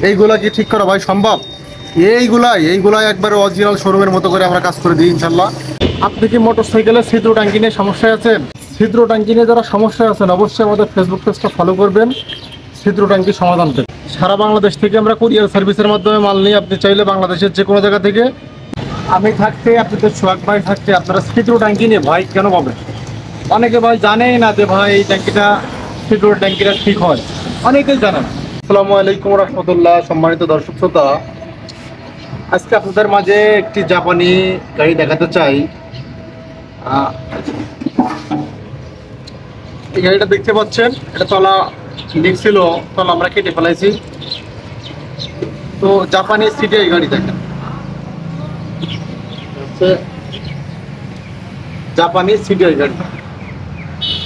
এইগুলা কি ঠিক করা ভাই সম্ভব? এইগুলাই একবারে অরিজিনাল শোরুমের মতো করে আমরা কাজ করে দিই ইনশাল্লাহ। আপনি কি মোটরসাইকেলের ছিদ্র ট্যাঙ্কি নিয়ে সমস্যায় আছেন? ছিদ্র ট্যাঙ্কি নিয়ে যারা সমস্যায় আছেন অবশ্যই আমাদের ফেসবুক পেজটা ফলো করবেন, ছিদ্র ট্যাঙ্কি সমাধান পেন। সারা বাংলাদেশ থেকে আমরা কুরিয়ার সার্ভিসের মাধ্যমে মাল নিই। আপনি চাইলে বাংলাদেশের যে কোনো জায়গা থেকে, আমি থাকতে, আপনাদের সোহাগ ভাই থাকতে আপনারা ছিদ্র ট্যাঙ্কি নিয়ে ভয় কেন পাবেন? অনেকে ভাই জানেই না যে ভাই এই ট্যাঙ্কিটা, ছিদ্র ট্যাঙ্কিটা ঠিক হয়, অনেকেই জানেন। আসসালামু আলাইকুম রহমতুল্লাহ। সম্মানিত দর্শক শ্রোতা, আজকে আপনাদের মাঝে একটি জাপানি গাড়ি দেখাতে চাই। এই গাড়িটা দেখতে পাচ্ছেন, এটা তলা দেখছিল, তলা আমরা কেটে ফেলাইছি। তো জাপানি সিটি এই গাড়ি দেখেন, জাপানি সিটি এই গাড়ি।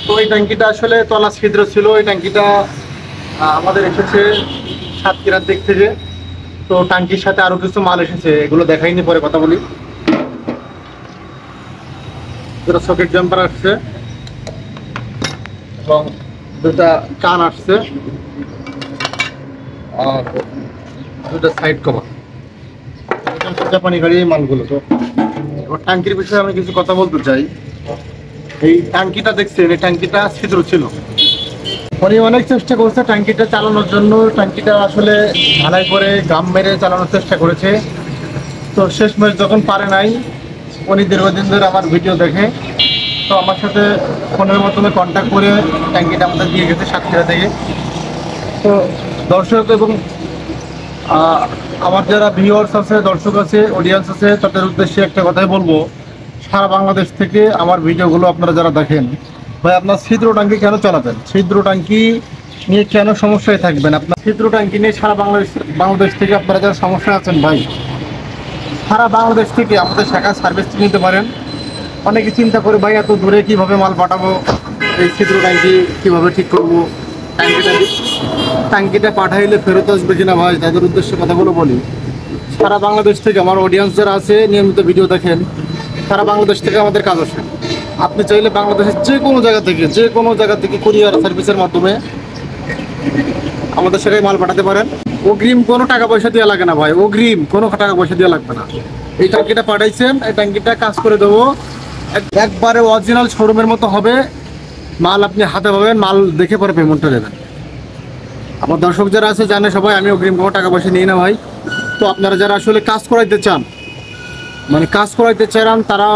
তো এই ট্যাঙ্কিটা আসলে তলা ছিদ্র ছিল। এই ট্যাঙ্কিটা আমাদের এসেছে সাতক্ষীরার দিক থেকে। তো ট্যাঙ্কির সাথে আরো কিছু মাল এসেছে, এগুলো দেখাইনি, পরে কথা বলি। দুটো সকেট জাম্পার আসছে এবং দুটা কান আসছে আর দুটা সাইড কভার। জাপানি গাড়ি এই মালগুলো। তো এবার ট্যাঙ্কির বিষয়ে আমি কিছু কথা বলতে চাই। এই ট্যাঙ্কিটা দেখছেন, এই ট্যাঙ্কিটা ছিদ্র ছিল। উনি অনেক চেষ্টা করছে ট্যাঙ্কিটা চালানোর জন্য। ট্যাঙ্কিটা আসলে ঢালাই করে গাম মেরে চালানোর চেষ্টা করেছে। তো শেষমেশ যখন পারে নাই, উনি দীর্ঘদিন ধরে আমার ভিডিও দেখে, তো আমার সাথে ফোনের মাধ্যমে কন্ট্যাক্ট করে ট্যাঙ্কিটা আমাদের দিয়ে গেছে সাতক্ষীরা থেকে। তো দর্শক এবং আমার যারা ভিউয়ার্স আছে, দর্শক আছে, অডিয়েন্স আছে, তাদের উদ্দেশ্যে একটা কথাই বলবো। সারা বাংলাদেশ থেকে আমার ভিডিওগুলো আপনারা যারা দেখেন, ভাই আপনার ছিদ্র ট্যাঙ্কি কেন চালাবেন? ছিদ্র ট্যাঙ্কি নিয়ে কেন সমস্যায় থাকবেন? আপনার ছিদ্র ট্যাঙ্কি নিয়ে সারা বাংলাদেশ থেকে আপনারা যারা সমস্যায় আছেন, ভাই সারা বাংলাদেশ থেকে আমাদের শাখা সার্ভিস নিতে পারেন। অনেকে চিন্তা করে ভাই এত দূরে কীভাবে মাল পাঠাবো, এই ছিদ্র ট্যাঙ্কি কীভাবে ঠিক করবো, ট্যাঙ্কিটা পাঠাইলে ফেরত আসবে কিনা, ভাই তাদের উদ্দেশ্যে কথাগুলো বলি। সারা বাংলাদেশ থেকে আমার অডিয়েন্স যারা আছে, নিয়মিত ভিডিও দেখেন, সারা বাংলাদেশ থেকে আমাদের কাজ আসে। আপনি চাইলে বাংলাদেশের যে কোনো জায়গা থেকে কুরিয়ার সার্ভিসের মাধ্যমে আমাদের সেখানে মাল পাঠাতে পারেন। অগ্রিম কোনো টাকা পয়সা দেওয়া লাগে না ভাই, অগ্রিম কোনো টাকা পয়সা দেওয়া লাগবে না। এই ট্যাঙ্কিটা পাঠাইছেন, এই ট্যাঙ্কিটা কাজ করে দেবো, একবারে অরিজিনাল শোরুমের মতো হবে। মাল আপনি হাতে পাবেন, মাল দেখে পরে পেমেন্টটা দেবেন। আমার দর্শক যারা আছে জানে সবাই, আমি অগ্রিম কোনো টাকা পয়সা নিই না ভাই। তো আপনারা যারা আসলে কাজ করাইতে চান, মানে কাজ করাইতে চান, তারা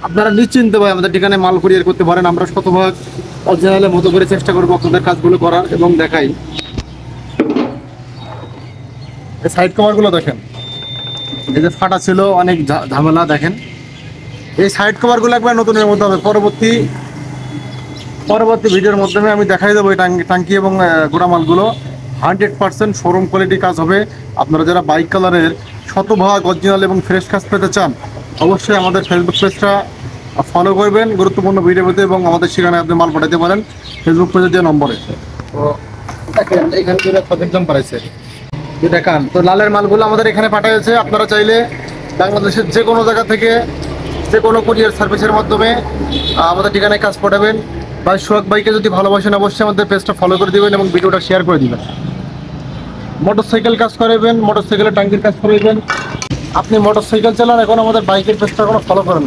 আপনারা নিশ্চিন্তে ভাই আমাদের ঠিকানায় মাল কুরিয়ার করতে পারেন। আমরা শতভাগ অরিজিনালের মতো করে চেষ্টা করবো আপনাদের কাজগুলো করার এবং দেখাই। এই সাইড কভারগুলো দেখেন, এই যে ফাটা ছিল, অনেক ঝামেলা। দেখেন এই সাইড কভারগুলো একবার নতুনের মতো হবে। পরবর্তী ভিডিওর মাধ্যমে আমি দেখাই দেবো এই ট্যাঙ্কি এবং গোড়ামালগুলো 100% শোরুম কোয়ালিটি কাজ হবে। আপনারা যারা বাইক কালারের শতভাগ অরিজিনাল এবং ফ্রেশ কাজ পেতে চান, অবশ্যই আমাদের ফেসবুক পেজটা ফলো করবেন গুরুত্বপূর্ণ ভিডিও পেতে, এবং আমাদের সেখানে আপনি মাল পাঠাতে পারেন ফেসবুক পেজের যে নম্বরে। তো দেখেন এখানে দুটো সকেট জাম্পার আছে, দেখান। তো লালের মালগুলো আমাদের এখানে পাঠাইছে। আপনারা চাইলে বাংলাদেশের যে কোনো জায়গা থেকে, যে কোনো কুরিয়ার সার্ভিসের মাধ্যমে আমাদের ঠিকানায় কাজ পাঠাবেন। ভাই সোহাগ ভাইকে যদি ভালোবাসেন, অবশ্যই আমাদের পেজটা ফলো করে দেবেন এবং ভিডিওটা শেয়ার করে দিবেন। মোটরসাইকেল কাজ করাবেন, মোটরসাইকেলের ট্যাঙ্কির কাজ করাবেন। আপনি মোটরসাইকেল চালান, এখন আমাদের বাইকের পেজটা কোনো ফলো করেন না।